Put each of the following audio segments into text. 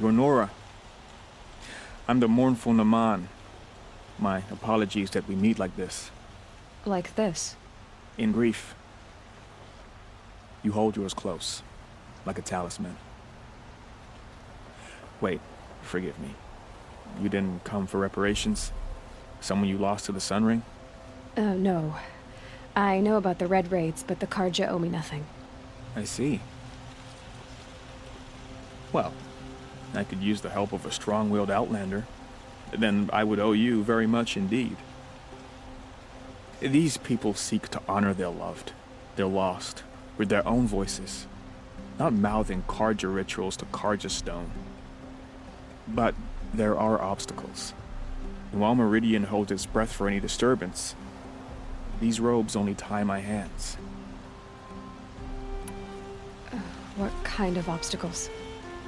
You're Nora. I'm the mournful Naman. My apologies that we meet like this. Like this? In grief. You hold yours close, like a talisman. Wait, forgive me. You didn't come for reparations? Someone you lost to the Sun Ring? No. I know about the Red Raids, but the Karja owe me nothing. I see. Well, I could use the help of a strong-willed outlander. Then I would owe you very much indeed. These people seek to honor their loved, their lost, with their own voices, not mouthing Karja rituals to Karja stone. But there are obstacles. And while Meridian holds its breath for any disturbance, these robes only tie my hands. What kind of obstacles?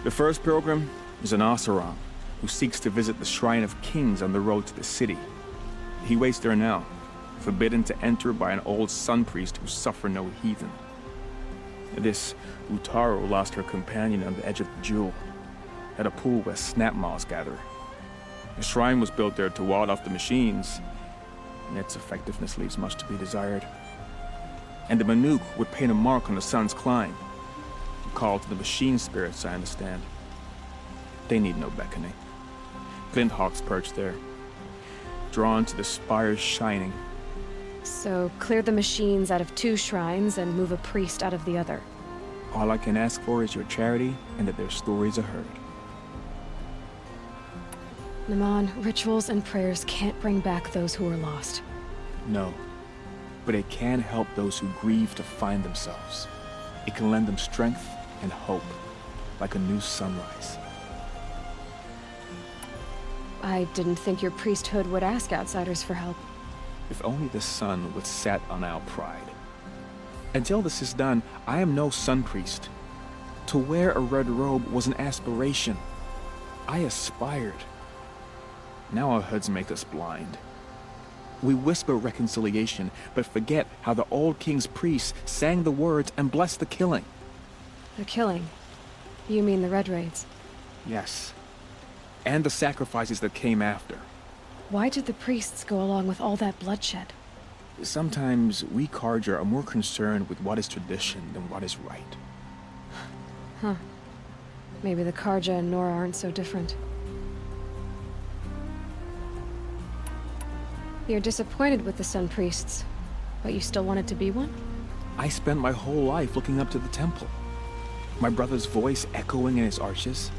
The first pilgrim is an Oseram who seeks to visit the Shrine of Kings on the road to the city. He waits there now, forbidden to enter by an old sun priest who suffered no heathen. This Utaru lost her companion on the edge of the jewel, at a pool where snap moths gather. The shrine was built there to ward off the machines, and its effectiveness leaves much to be desired. And the Manuk would paint a mark on the sun's climb, a call to the machine spirits, I understand. They need no beckoning. Glint hawks perch there, drawn to the spires shining. So, clear the machines out of 2 shrines and move a priest out of the other. All I can ask for is your charity and that their stories are heard. Naman, rituals and prayers can't bring back those who are lost. No, but it can help those who grieve to find themselves. It can lend them strength and hope, like a new sunrise. I didn't think your priesthood would ask outsiders for help. If only the sun would set on our pride. Until this is done, I am no sun priest. To wear a red robe was an aspiration. I aspired. Now our hoods make us blind. We whisper reconciliation, but forget how the old king's priests sang the words and blessed the killing. The killing? You mean the Red Raids? Yes. And the sacrifices that came after. Why did the priests go along with all that bloodshed? Sometimes we Karja are more concerned with what is tradition than what is right. Huh. Maybe the Karja and Nora aren't so different. You're disappointed with the Sun Priests, but you still wanted to be one? I spent my whole life looking up to the temple. My brother's voice echoing in its arches.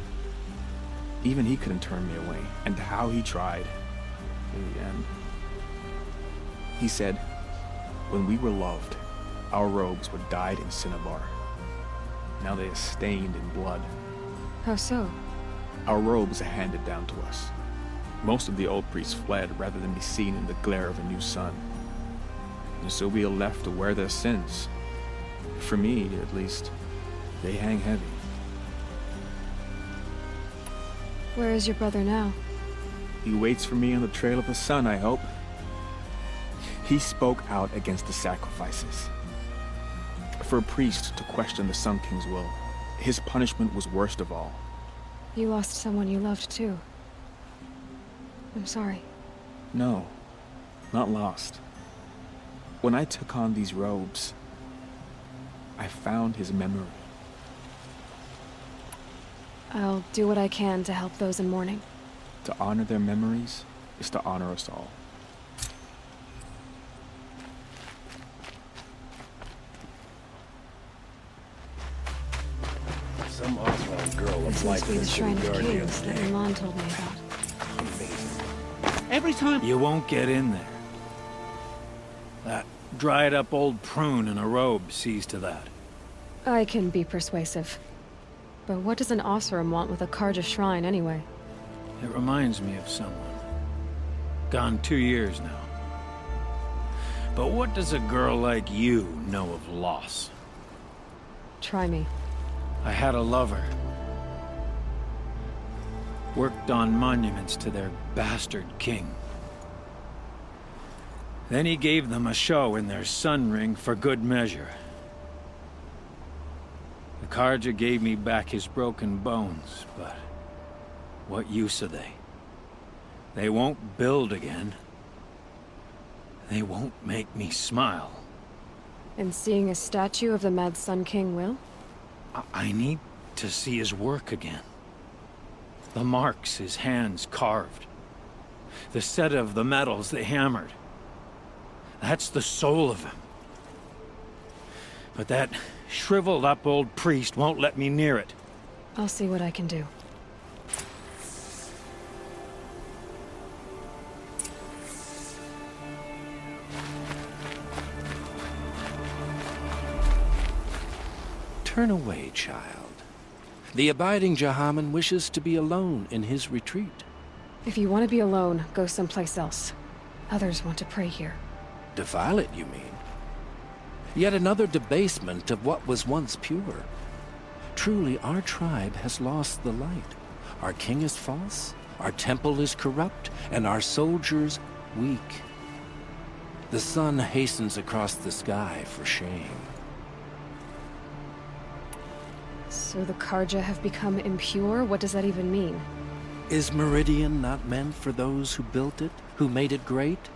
Even he couldn't turn me away, and how he tried. In the end. He said, when we were loved, our robes were dyed in cinnabar. Now they are stained in blood. How so? Our robes are handed down to us. Most of the old priests fled rather than be seen in the glare of a new sun. And so we are left to wear their sins. For me, at least, they hang heavy. Where is your brother now? He waits for me on the trail of the sun, I hope. He spoke out against the sacrifices. For a priest to question the Sun King's will, his punishment was worst of all. You lost someone you loved too. I'm sorry. No, not lost. When I took on these robes, I found his memory. I'll do what I can to help those in mourning. To honor their memories is to honor us all. Some Oswald girl This of must life be the has Shrine been of guardian Kings that today. Milan told me about. Every time you won't get in there. That dried up old prune in a robe sees to that. I can be persuasive. But what does an Oseram want with a Karja shrine anyway? It reminds me of someone. Gone 2 years now. But what does a girl like you know of loss? Try me. I had a lover. Worked on monuments to their bastard king. Then he gave them a show in their sun ring for good measure. The Karja gave me back his broken bones, but What use are they? They won't build again. They won't make me smile. And seeing a statue of the Mad Sun King will? I need to see his work again. The marks his hands carved. The set of the metals they hammered. That's the soul of him. But that shriveled up old priest won't let me near it. I'll see what I can do. Turn away, child. The abiding Jahaman wishes to be alone in his retreat. If you want to be alone, go someplace else. Others want to pray here. Defile it, you mean? Yet another debasement of what was once pure. Truly, our tribe has lost the light. Our king is false, our temple is corrupt, and our soldiers weak. The sun hastens across the sky for shame. So the Karja have become impure? What does that even mean? Is Meridian not meant for those who built it, who made it great?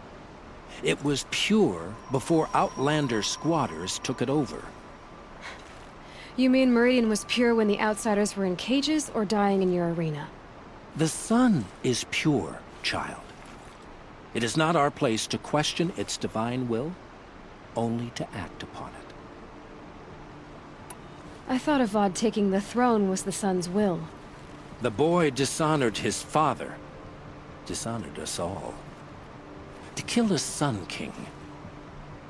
It was pure before outlander squatters took it over. You mean Meridian was pure when the outsiders were in cages or dying in your arena? The sun is pure, child. It is not our place to question its divine will, only to act upon it. I thought Avad taking the throne was the sun's will. The boy dishonored his father, dishonored us all. To kill a sun king.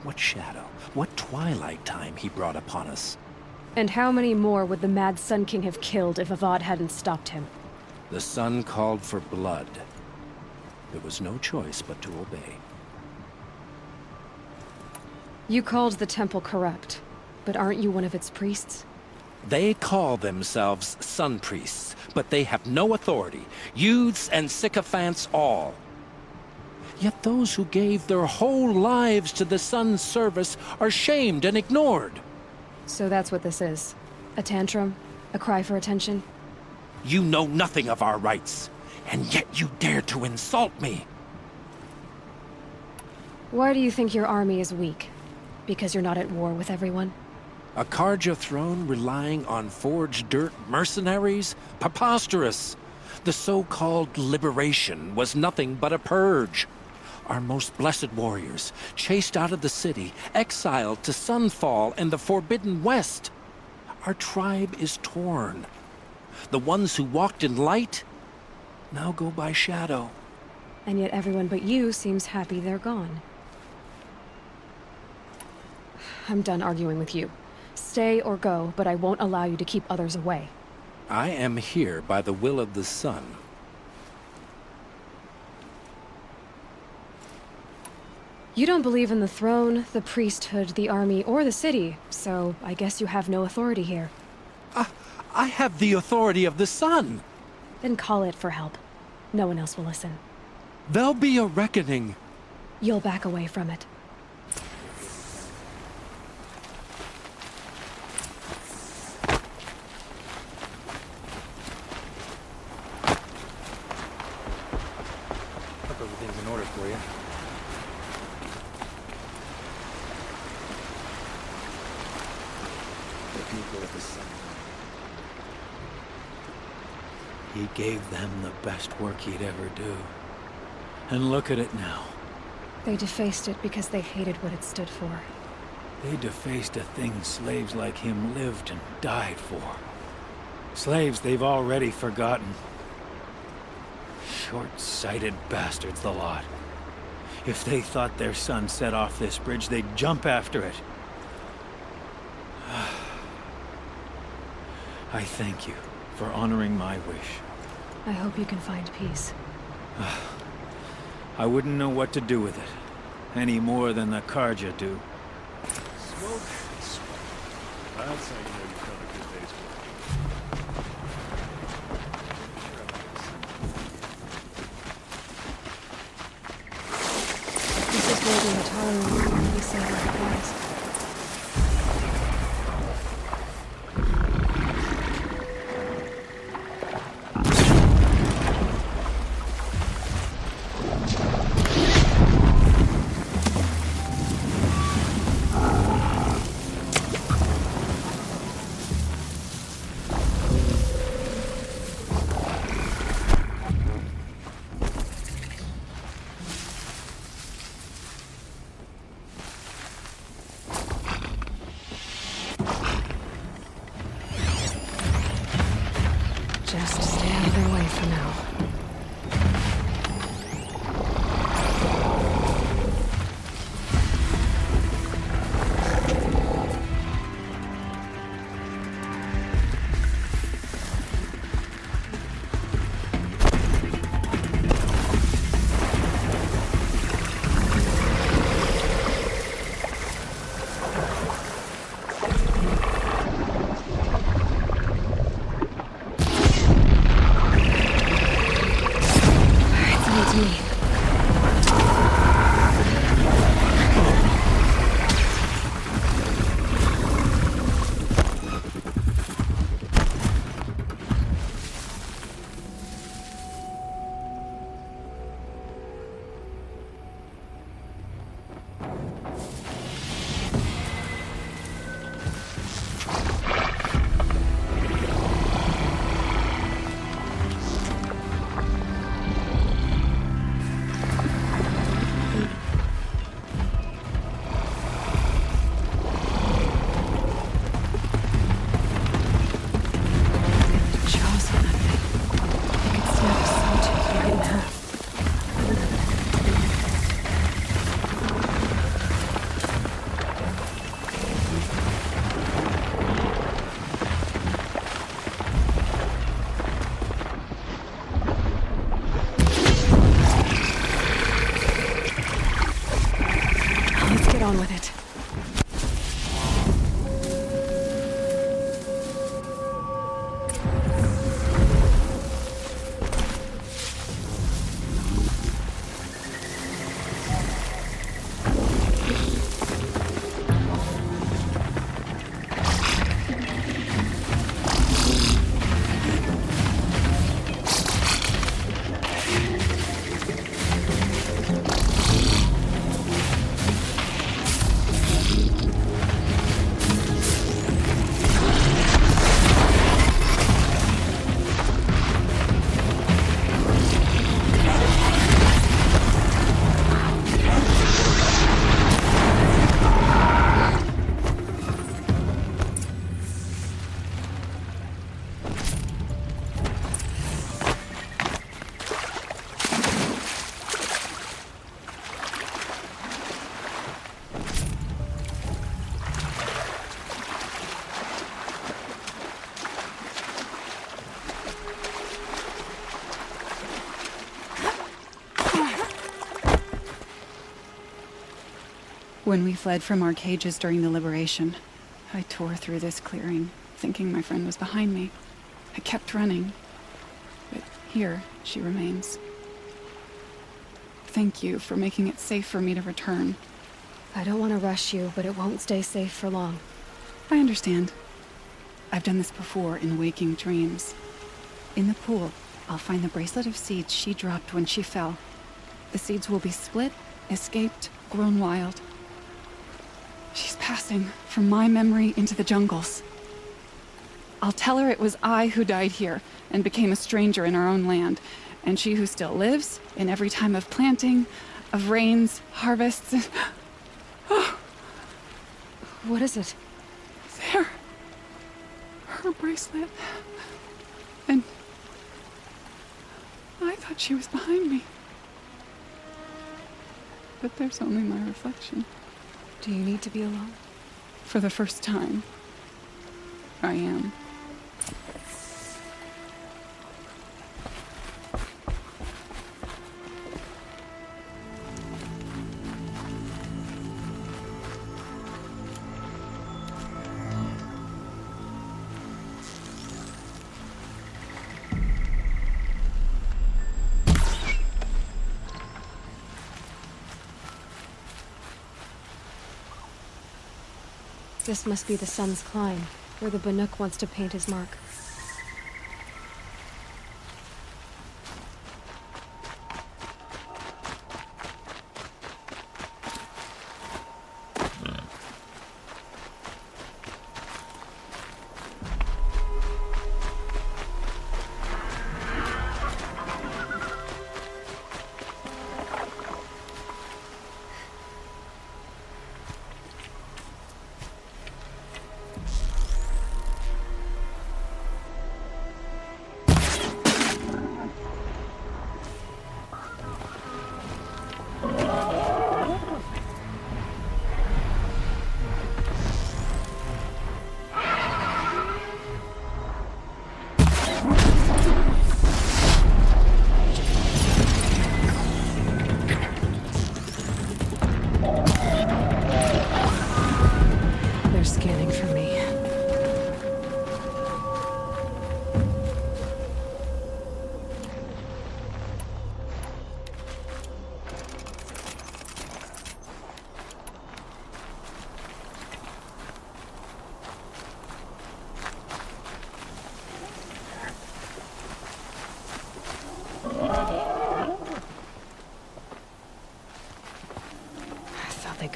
What shadow, what twilight time he brought upon us. And how many more would the Mad Sun King have killed if Avad hadn't stopped him? The sun called for blood. There was no choice but to obey. You called the temple corrupt, but aren't you one of its priests? They call themselves sun priests, but they have no authority. Youths and sycophants all. Yet those who gave their whole lives to the sun's service are shamed and ignored. So that's what this is. A tantrum? A cry for attention? You know nothing of our rights, and yet you dare to insult me. Why do you think your army is weak? Because you're not at war with everyone? A Karja throne relying on forged dirt mercenaries? Preposterous! The so-called liberation was nothing but a purge. Our most blessed warriors, chased out of the city, exiled to Sunfall and the Forbidden West. Our tribe is torn. The ones who walked in light now go by shadow. And yet everyone but you seems happy they're gone. I'm done arguing with you. Stay or go, but I won't allow you to keep others away. I am here by the will of the sun. You don't believe in the throne, the priesthood, the army, or the city, so I guess you have no authority here. I have the authority of the sun. Then call it for help. No one else will listen. There'll be a reckoning. You'll back away from it. Hope everything's in order for you. The people of the sun. He gave them the best work he'd ever do. And look at it now. They defaced it because they hated what it stood for. They defaced a thing slaves like him lived and died for. Slaves they've already forgotten. Short-sighted bastards, the lot. If they thought their son set off this bridge, they'd jump after it. I thank you for honoring my wish. I hope you can find peace. I wouldn't know what to do with it, any more than the Karja do. Smoke and smoke. That's how you know you've done a good day's work. This is where the Ataru will be saying our goodbyes. Just stay out of their way for now. On with it. When we fled from our cages during the liberation, I tore through this clearing, thinking my friend was behind me. I kept running, but here she remains. Thank you for making it safe for me to return. I don't want to rush you, but it won't stay safe for long. I understand. I've done this before in waking dreams. In the pool, I'll find the bracelet of seeds she dropped when she fell. The seeds will be split, escaped, grown wild. She's passing from my memory into the jungles. I'll tell her it was I who died here and became a stranger in our own land, and she who still lives in every time of planting, of rains, harvests, and... Oh, What is it? there. Her bracelet. And I thought she was behind me. But there's only my reflection. Do you need to be alone? For the first time, I am. This must be the sun's climb, where the Banuk wants to paint his mark.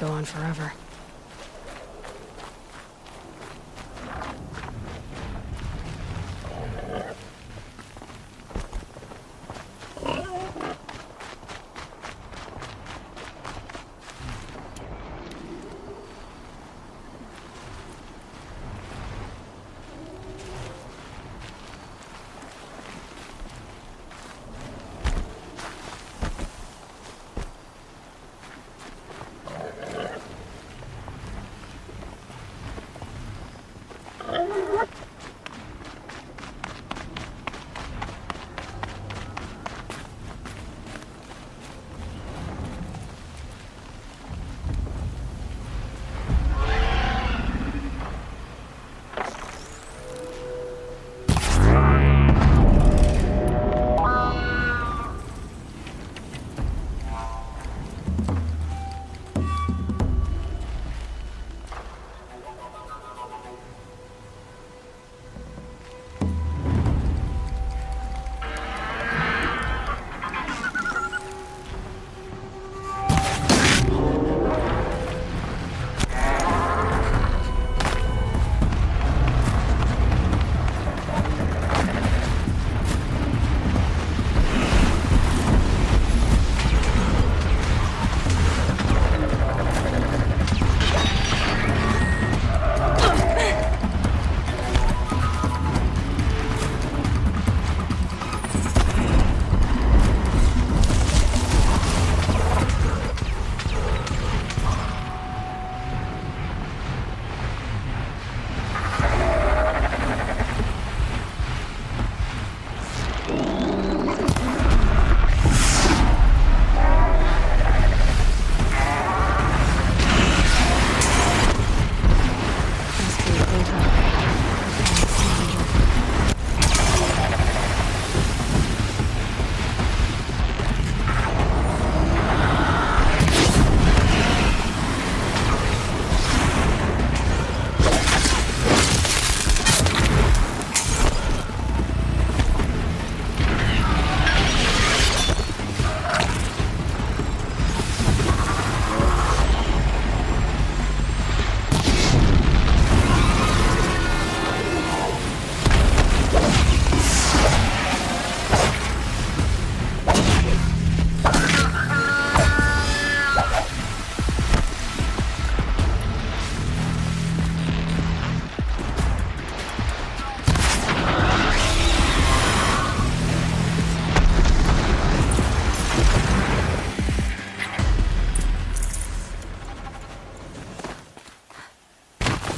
go on forever.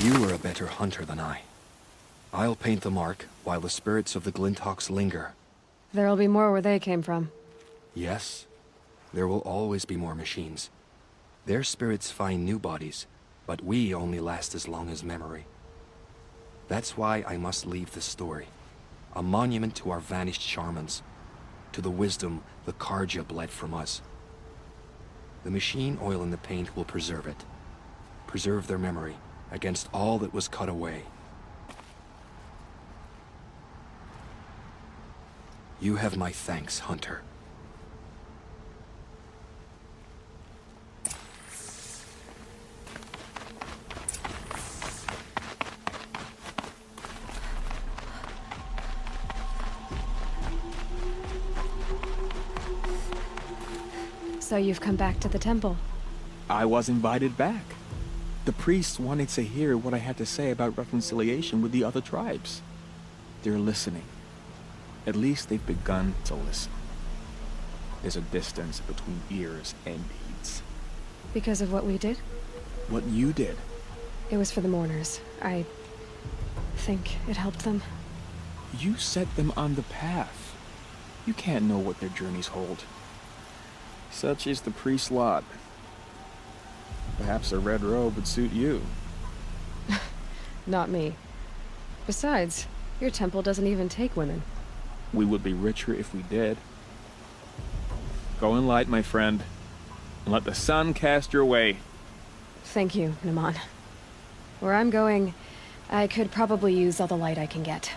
You are a better hunter than I. I'll paint the mark while the spirits of the Glinthawks linger. There'll be more where they came from. Yes, there will always be more machines. Their spirits find new bodies, but we only last as long as memory. That's why I must leave this story. A monument to our vanished shamans, to the wisdom the Karja bled from us. The machine oil in the paint will preserve it. Preserve their memory against all that was cut away. You have my thanks, Hunter. So you've come back to the temple. I was invited back. The priests wanted to hear what I had to say about reconciliation with the other tribes. They're listening. At least they've begun to listen. There's a distance between ears and deeds. Because of what we did? What you did. It was for the mourners. I think it helped them. You set them on the path. You can't know what their journeys hold. Such is the priest's lot. Perhaps a red robe would suit you. Not me. Besides, your temple doesn't even take women. We would be richer if we did. Go in light, my friend, and let the sun cast your way. Thank you, Naman. Where I'm going, I could probably use all the light I can get.